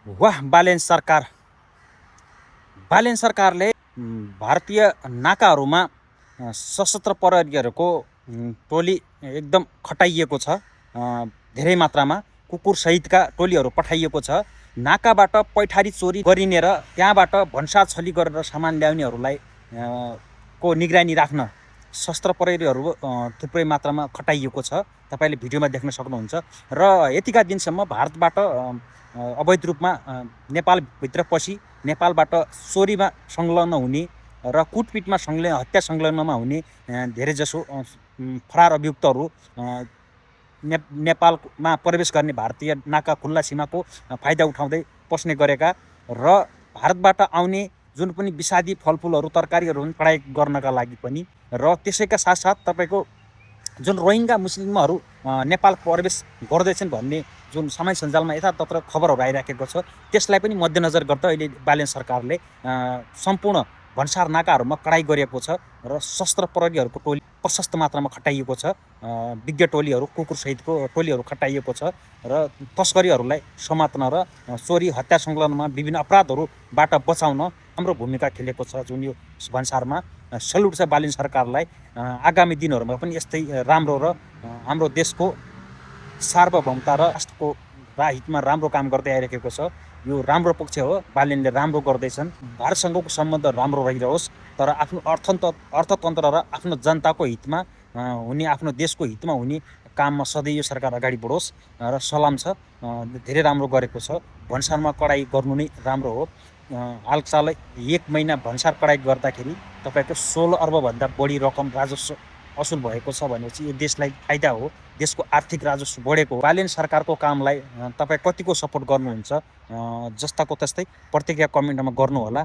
वाह बालेन सरकारले भारतीय नाकाहरूमा सशस्त्र प्रहरीहरूको टोली एकदम खटाइएको छ। धेरै मात्रामा कुकुर सहितका टोलीहरू पठाइएको छ। नाकाबाट पैठारी चोरी गरिने र त्यहाँबाट भन्सार छली गरेर सामान ल्याउनेहरूलाई को निगरानी राख्न सशस्त्र प्रहरीहरू थुप्रै मात्रामा खटाइएको छ। तपाईले भिडियोमा देख्न सक्नुहुन्छ। र यतिका दिनसम्म भारतबाट अवैध रूपमा नेपालभित्र पसी नेपालबाट चोरीमा संलग्न हुने र कुटपिटमा हत्या संलग्नमा हुने धेरैजसो फरार अभियुक्तहरू नेपालमा प्रवेश गर्ने भारतीय नाका खुल्ला सीमाको फाइदा उठाउँदै पस्ने गरेका र भारतबाट आउने जुन पनि विषादी फलफुलहरू तरकारीहरू पढाइ गर्नका लागि पनि र त्यसैका साथसाथ तपाईको जुन रोहिङ्गा मुस्लिमहरू नेपाल प्रवेश गर्दैछन् भन्ने जुन सामाजिक सञ्जालमा यथातत्र खबरहरू आइराखेको छ, त्यसलाई पनि मध्यनजर गर्दै अहिले बालेन सरकारले सम्पूर्ण भन्सार नाकाहरूमा कडाइ गरेको छ र सशस्त्र प्रहरीहरूको टोली प्रशस्त मात्रामा खटाइएको छ। विज्ञ टोलीहरू कुकुर सहितको टोलीहरू खटाइएको छ र तस्करीहरूलाई समात्न र चोरी हत्या संलग्नमा विभिन्न अपराधहरूबाट बचाउन हाम्रो भूमिका खेलेको छ। जुन यो भन्सारमा सल्युट छ बालेन सरकारलाई। आगामी दिनहरूमा पनि यस्तै राम्रो र हाम्रो देशको सार्वभौमता र राष्ट्रको हितमा राम्रो काम गर्दै आइरहेको छ। यो राम्रो पक्ष हो, बालेनले राम्रो गर्दैछन्। भारतसँगको सम्बन्ध राम्रो रहिरहोस्, तर आफ्नो अर्थतन्त्र र आफ्नो जनताको हितमा हुने, आफ्नो देशको हितमा हुने काममा सधैँ यो सरकार अगाडि बढोस् र सलाम छ। धेरै राम्रो गरेको छ। भन्सारमा कडाइ गर्नु नै राम्रो हो। हालसालै 1 महिना भन्सार कडाइ गर्दाखेरि तपाईको 16 अर्बभन्दा बढी रकम राजस्व असुल भएको छ भनेपछि यो देशलाई फाइदा हो, देशको आर्थिक राजस्व बढेको हो। बालेन सरकारको कामलाई तपाईँ कतिको सपोर्ट गर्नुहुन्छ? जस्ताको तस्तै प्रतिक्रिया कमेन्टमा गर्नुहोला।